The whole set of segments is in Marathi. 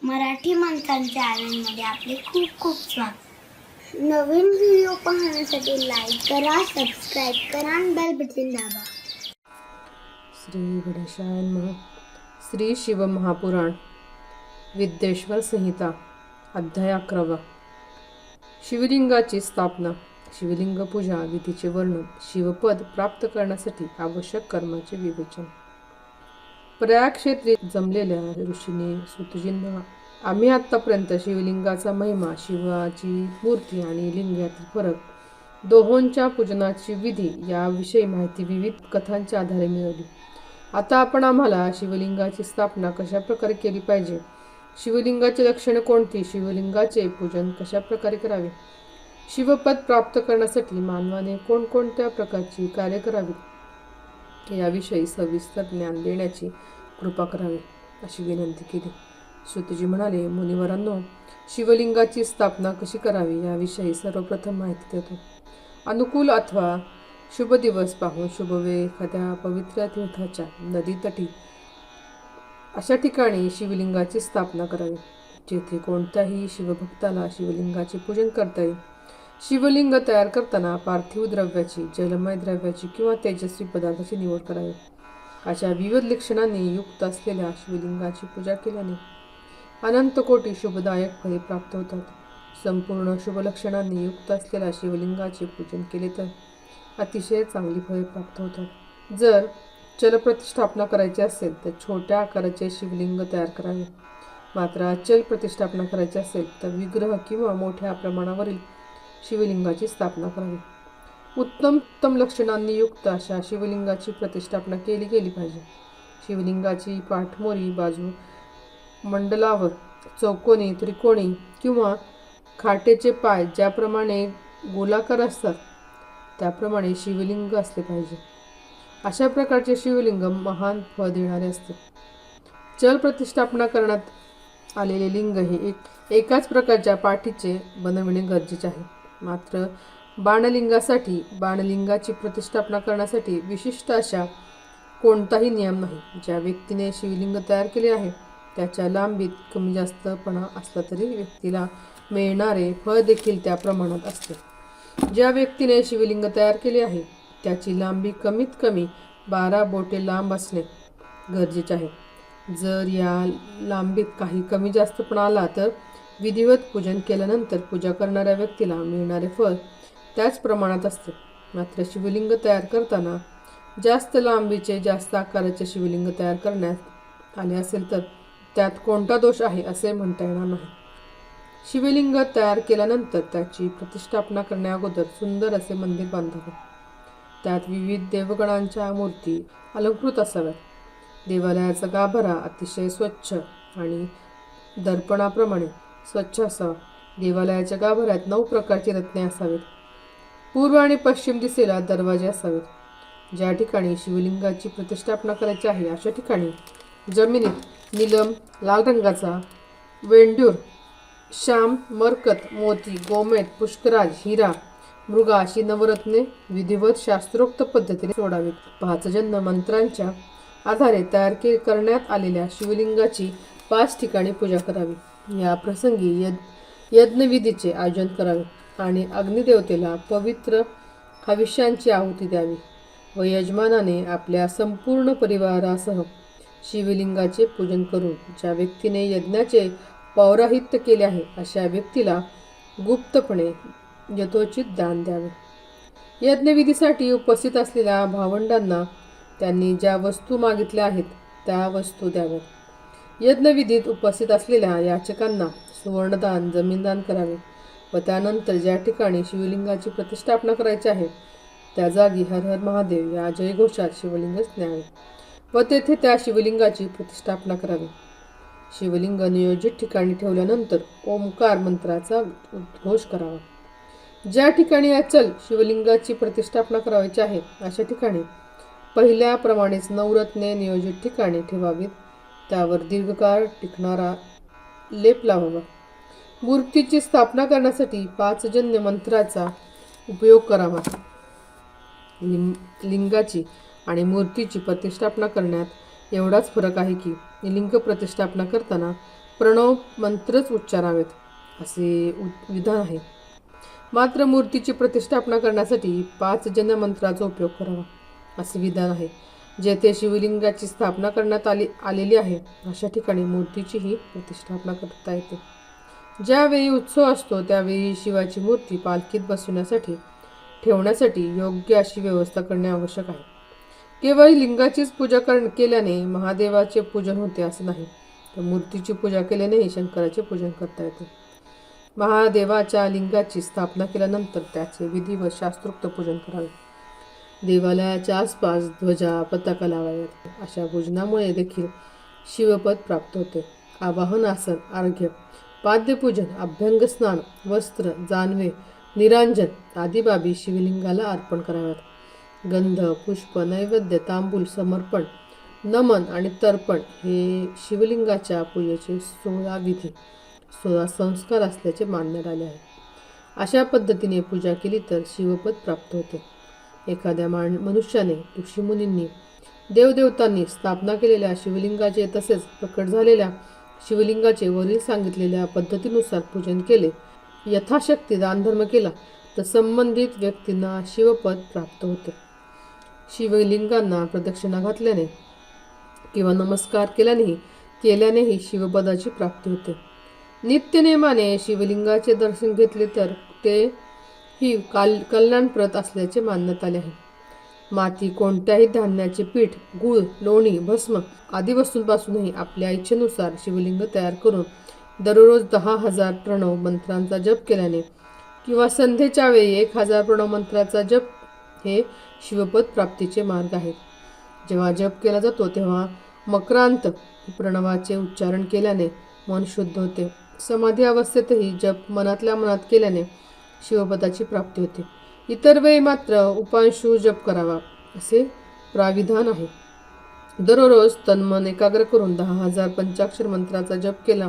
मराठी मंत्रांच्या चॅनलमध्ये आपले खूप खूप स्वागत. नवीन व्हिडिओ पाहण्यासाठी लाईक करा, सबस्क्राईब करा आणि बेल बटन दाबा. श्री गणेशाय नमः. श्री शिवमहापुराण विद्येश्वर संहिता अध्याय 11. शिवलिंगाची स्थापना. शिवलिंग पूजा विधीचे वर्णन. शिवपद प्राप्त करण्यासाठी आवश्यक कर्माचे विवेचन. प्रयाग क्षेत्री जमलेल्या ऋषीने सुतजींना आम्ही आत्तापर्यंत शिवलिंगाचा महिमा, शिवाची मूर्ती आणि लिंग यातील फरक, दोहोंच्या पूजनाची विधी याविषयी माहिती विविध कथांच्या आधारे मिळवली. आता आपण आम्हाला शिवलिंगाची स्थापना कशा प्रकारे केली पाहिजे, शिवलिंगाची लक्षणे कोणती, शिवलिंगाचे पूजन कशा प्रकारे करावे, शिवपद प्राप्त करण्यासाठी मानवाने कोणकोणत्या प्रकारची कार्य करावीत याविषयी सविस्तर ज्ञान देण्याची कृपा करावी अशी विनंती केली. सुतजी म्हणाले, मुनिवरांनो, शिवलिंगाची स्थापना कशी करावी याविषयी सर्वप्रथम माहिती देतो. अनुकूल अथवा शुभ दिवस पाहून शुभ वेळ एखाद्या पवित्र तीर्थाच्या नदीतटी अशा ठिकाणी शिवलिंगाची स्थापना करावी, जेथे कोणत्याही शिवभक्ताला शिवलिंगाचे पूजन करता येईल. शिवलिंग तयार करताना पार्थिव द्रव्याची, जलमय द्रव्याची किंवा तेजस्वी पदार्थाची निवड करावी. अशा विविध लक्षणांनी युक्त असलेल्या शिवलिंगाची पूजा केल्याने अनंत कोटी शुभदायक फळे प्राप्त होतात. संपूर्ण शुभ लक्षणांनी युक्त असलेल्या शिवलिंगाचे पूजन केले तर अतिशय चांगली फळे प्राप्त होतात. जर चलप्रतिष्ठापना करायची असेल तर छोट्या आकाराचे शिवलिंग तयार करावे. मात्र अचल प्रतिष्ठापना करायची असेल तर विग्रह किंवा मोठ्या प्रमाणावरील शिवलिंगाची स्थापना करावी. उत्तम लक्षणांनी युक्त अशा शिवलिंगाची प्रतिष्ठापना केली गेली पाहिजे. शिवलिंगाची पाठमोरी बाजू मंडलावर चौकोनी, त्रिकोणी किंवा खाटेचे पाय ज्याप्रमाणे गोलाकार असतात त्याप्रमाणे शिवलिंग असले पाहिजे. अशा प्रकारचे शिवलिंग महान फळ देणारे असते. चल प्रतिष्ठापना करण्यात आलेले लिंग हे एकाच प्रकारच्या पाठीचे बनविणे गरजेचे आहे. मात्र बाणलिंगासाठी बाणलिंगाची प्रतिष्ठापना करण्यासाठी विशिष्ट अशा कोणताही नियम नाही. ज्या व्यक्तीने शिवलिंग तयार केले आहे त्याच्या लांबीत कमी जास्तपणा असला तरी व्यक्तीला मिळणारे फळ देखील त्या प्रमाणात असते. ज्या व्यक्तीने शिवलिंग तयार केले आहे त्याची लांबी कमीत कमी 12 बोटे लांब असणे गरजेचे आहे. जर या लांबीत काही कमी जास्तपणा आला तर विधिवत पूजन केल्यानंतर पूजा करणाऱ्या व्यक्तीला मिळणारे फळ त्याच प्रमाणात असते. मात्र शिवलिंग तयार करताना जास्त लांबीचे, जास्त आकाराचे शिवलिंग तयार करण्यात आले असेल तर त्यात कोणता दोष आहे असे म्हणता येणार नाही. शिवलिंग तयार केल्यानंतर त्याची प्रतिष्ठापना करण्याअगोदर सुंदर असे मंदिर बांधावे. त्यात विविध देवगणांच्या मूर्ती अलंकृत असाव्यात. देवालयाचा गाभारा अतिशय स्वच्छ आणि दर्पणाप्रमाणे स्वच्छ असावा. देवालयाच्या गाभाऱ्यात 9 प्रकारची रत्ने असावीत. पूर्व आणि पश्चिम दिशेला दरवाजे असावेत. ज्या ठिकाणी शिवलिंगाची प्रतिष्ठापना करायची आहे अशा ठिकाणी जमिनीत नीलम, लाल रंगाचा वेंड्यूर, श्याम, मरकत, मोती, गोमेद, पुष्कराज, हिरा, मृगा अशी नवरत्ने विधिवत शास्त्रोक्त पद्धतीने सोडावीत. 5 जन्म मंत्रांच्या आधारे तयार करण्यात आलेल्या शिवलिंगाची 5 ठिकाणी पूजा करावी. या प्रसंगी यज्ञविधीचे आयोजन करावे आणि अग्निदेवतेला पवित्र हविष्यांची आहुती द्यावी व यजमानाने आपल्या संपूर्ण परिवारासह शिवलिंगाचे पूजन करून ज्या व्यक्तीने यज्ञाचे पौरोहित्य केले आहे अशा व्यक्तीला गुप्तपणे यथोचित दान द्यावे. यज्ञविधीसाठी उपस्थित असलेल्या भावंडांना त्यांनी ज्या वस्तू मागितल्या आहेत त्या वस्तू द्याव्यात. यज्ञविधीत उपस्थित असलेल्या याचकांना सुवर्णदान, जमीनदान करावे व त्यानंतर ज्या ठिकाणी शिवलिंगाची प्रतिष्ठापना करायची आहे त्या जागी हर हर महादेव या जयघोषात शिवलिंग न्यावे व तेथे त्या शिवलिंगाची प्रतिष्ठापना करावी. शिवलिंग नियोजित ठिकाणी ठेवल्यानंतर ओंकार मंत्राचा उद्घोष करावा. ज्या ठिकाणी अचल शिवलिंगाची प्रतिष्ठापना करायची आहे अशा ठिकाणी पहिल्याप्रमाणेच 9 रत्ने नियोजित ठिकाणी ठेवावीत. त्यावर दीर्घकाळ टिकणारा लेप लावावा. मूर्तीची स्थापना करण्यासाठी 5 जन्य मंत्राचा उपयोग करावा. लिंगाची आणि मूर्तीची प्रतिष्ठापना करण्यात एवढाच फरक आहे की लिंग प्रतिष्ठापना करताना प्रणव मंत्रच उच्चारावेत असे विधान आहे. मात्र मूर्तीची प्रतिष्ठापना करण्यासाठी 5 जनमंत्राचा उपयोग करावा असे विधान आहे. जेथे शिवलिंगाची स्थापना करण्यात आलेली आहे अशा ठिकाणी मूर्तीचीही प्रतिष्ठापना करता येते. ज्यावेळी उत्सव असतो त्यावेळी शिवाची मूर्ती पालखीत बसवण्यासाठी ठेवण्यासाठी योग्य अशी व्यवस्था करणे आवश्यक आहे. केवळ लिंगाचीच पूजा केल्याने महादेवाचे पूजन होते असे नाही, तर मूर्तीची पूजा केल्यानेही शंकराचे पूजन करता येते. महादेवाच्या लिंगाची स्थापना केल्यानंतर त्याचे विधी व शास्त्रोक्त पूजन करावे. देवालयाच्या आसपास ध्वजा पताका लावाव्यात. अशा पूजनामुळे देखील शिवपद प्राप्त होते. आवाहन, आसन, अर्घ्य, पाद्यपूजन, अभ्यंग स्नान, वस्त्र, जानवे, निरांजन आदी बाबी शिवलिंगाला अर्पण कराव्यात. गंध, पुष्प, नैवेद्य, तांबूल, समर्पण, नमन आणि तर्पण हे शिवलिंगाच्या पूजेचे 16 विधी 16 संस्कार असल्याचे मानण्यात आले आहे. अशा पद्धतीने पूजा केली तर शिवपद प्राप्त होते. एखाद्या मनुष्याने ऋषीमुनींनी देवदेवतांनी स्थापना केलेल्या शिवलिंगाचे तसेच प्रकट झालेल्या शिवलिंगाचे वरील सांगितलेल्या पद्धतीनुसार पूजन केले, यथाशक्ती दानधर्म केला तर संबंधित व्यक्तींना शिवपद प्राप्त होते. शिवलिंगांना प्रदक्षिणा घातल्याने किंवा नमस्कार केल्यानेही शिवपदाची प्राप्ती होते. नित्यनेमाने शिवलिंगाचे दर्शन घेतले तर ते ही कल्याणप्रद असल्याचे मानण्यात आले आहे. माती, कोणत्याही धान्याचे पीठ, गूळ, लोणी, भस्म आदी वस्तूंपासूनही आपल्या इच्छेनुसार शिवलिंग तयार करून दररोज 10,000 प्रणव मंत्रांचा जप केल्याने किंवा संध्येच्या वेळी 1,000 प्रणव मंत्राचा जप हे शिवपद प्राप्तीचे मार्ग आहेत. जेव्हा जप केला जातो तेव्हा मकरांत प्रणवाचे उच्चारण केल्याने मन शुद्ध होते. समाधी अवस्थेतही जप मनातल्या मनात केल्याने शिवपदाची प्राप्ती होते. इतर वेळी मात्र उपांशू जप करावा असे प्राविधान आहे. दररोज तन्मन एकाग्र करून 10,000 पंचाक्षर मंत्राचा जप केला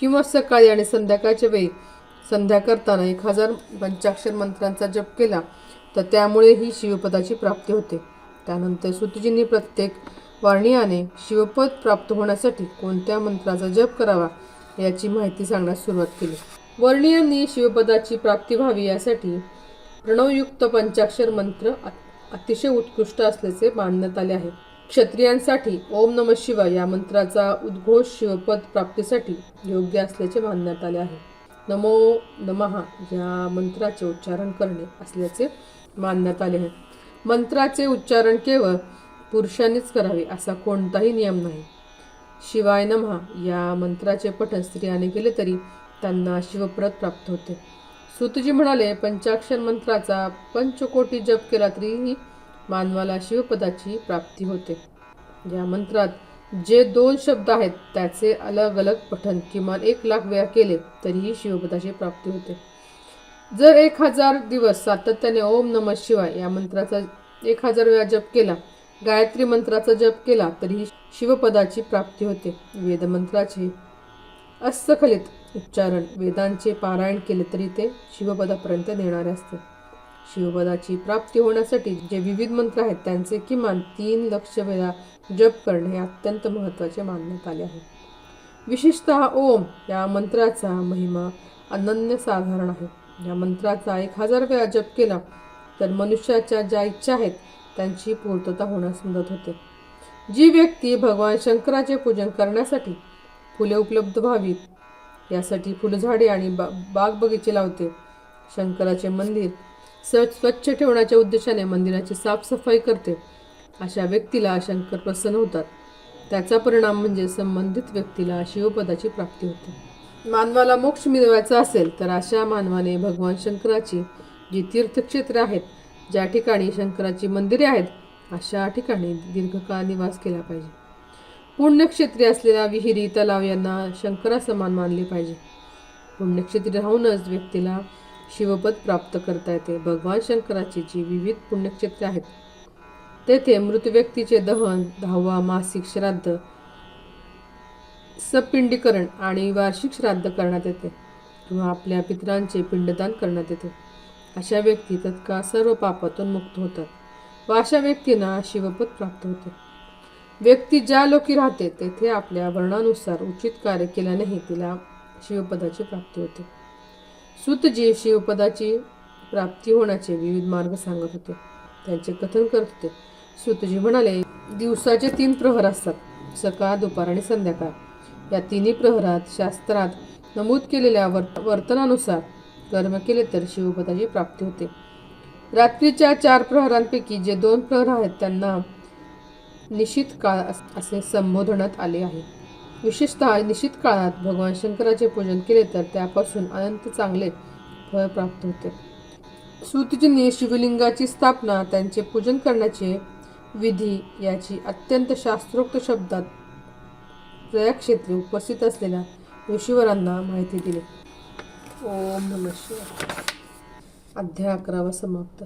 किंवा सकाळी आणि संध्याकाळच्या वेळी संध्या करताना 1,000 पंचाक्षर मंत्रांचा जप केला तर त्यामुळेही शिवपदाची प्राप्ती होते. त्यानंतर सुतजींनी प्रत्येक वारणीयाने शिवपद प्राप्त होण्यासाठी कोणत्या मंत्राचा जप करावा याची माहिती सांगण्यास सुरुवात केली. वर्णीयांनी शिवपदाची प्राप्ती व्हावी यासाठी प्रणवयुक्त पंचाक्षर मंत्र अतिशय उत्कृष्ट असल्याचे मानण्यात आले आहे. क्षत्रियांसाठी ओम नमः शिवाय या मंत्राचा उद्घोष शिवपद प्राप्तीसाठी योग्य असल्याचे मानण्यात आले आहे. नमो नमः या मंत्राचे उच्चारण करणे असल्याचे मानण्यात आले आहे. मंत्राचे उच्चारण केवळ पुरुषांनीच करावे असा कोणताही नियम नाही. शिवाय नमः या मंत्राचे पठण स्त्रियाने केले तरी त्यांना शिवपद प्राप्त होते. सुतजी म्हणाले, पंचाक्षर मंत्राचा पंचकोटी जप केला तरीही मानवाला शिवपदाची प्राप्ती होते. या मंत्रात जे 2 शब्द आहेत त्याचे अलग अलग पठण किमान 1,00,000 वेळा केले तरीही शिवपदाची प्राप्ती होते. जर 1,000 दिवस सातत्याने ओम नमः शिवाय या मंत्राचा 1,000 वेळा जप केला, गायत्री मंत्राचा जप केला तरीही शिवपदाची प्राप्ती होते. वेदमंत्राचे अस्खलित उच्चारण, वेदांचे पारायण केले तरी ते शिवपदापर्यंत नेणारे असते. शिवपदाची प्राप्ती होण्यासाठी जे विविध मंत्र आहेत त्यांचे किमान 3 लक्ष वेळा जप करणे हे अत्यंत महत्त्वाचे मानण्यात आले आहे. विशेषतः ओम या मंत्राचा महिमा अनन्यसाधारण आहे. या मंत्राचा 1,000 वेळा जप केला तर मनुष्याच्या ज्या इच्छा आहेत त्यांची पूर्तता होण्यास मदत होते. जी व्यक्ती भगवान शंकराचे पूजन करण्यासाठी फुले उपलब्ध व्हावीत यासाठी फुलझाडे आणि बाग बगीचे लावते, शंकराचे मंदिर स्वच्छ ठेवण्याच्या उद्देशाने मंदिराची साफसफाई करते, अशा व्यक्तीला शंकर प्रसन्न होतात. त्याचा परिणाम म्हणजे संबंधित व्यक्तीला शिवपदाची प्राप्ती होते. मानवाला मोक्ष मिळवायचा असेल तर अशा मानवाने भगवान शंकराची जी तीर्थक्षेत्रे आहेत, ज्या ठिकाणी शंकराची मंदिरे आहेत, अशा ठिकाणी दीर्घकाळ निवास केला पाहिजे. पुण्यक्षेत्री असलेल्या विहिरी, तलाव यांना शंकरासमान मानले पाहिजे. पुण्यक्षेत्री राहूनच व्यक्तीला शिवपद प्राप्त करता येते. भगवान शंकराची जी विविध पुण्यक्षेत्रे आहेत तेथे मृत व्यक्तीचे दहन, 10वा मासिक श्राद्ध, सपिंडीकरण आणि वार्षिक श्राद्ध करण्यात येते किंवा आपल्या पितरांचे पिंडदान करण्यात येते. अशा व्यक्ती तत्काळ सर्व पापातून मुक्त होतात व अशा व्यक्तींना शिवपद प्राप्त होते. व्यक्ती ज्या लोकी राहते तेथे आपल्या वर्णानुसार उचित कार्य केल्यानेही तिला शिवपदाची प्राप्ती होते. सूतजी शिवपदाची प्राप्ती होण्याचे विविध मार्ग सांगत होते. त्यांचे कथन करत होते. सूतजी म्हणाले, दिवसाचे 3 प्रहर असतात, सकाळ, दुपार आणि संध्याकाळ. या तिन्ही प्रहरात शास्त्रात नमूद केलेल्या वर्तनानुसार कर्म केले तर शिवपदाची प्राप्ती होते. रात्रीच्या 4 प्रहरांपैकी जे 2 प्रहर आहेत त्यांना निशित काळ असे संबोधण्यात आले आहे. विशेषतः निशित काळात भगवान शंकराचे पूजन केले तर त्यापासून अनंत चांगले फळ प्राप्त होते. सूतजींनी शिवलिंगाची स्थापना, त्यांचे पूजन करण्याचे विधी याची अत्यंत शास्त्रोक्त शब्दात प्रयागक्षेत्री उपस्थित असलेल्या ऋषीवरांना माहिती दिली. ओम नमः शिवाय. अध्याय 11 समाप्त.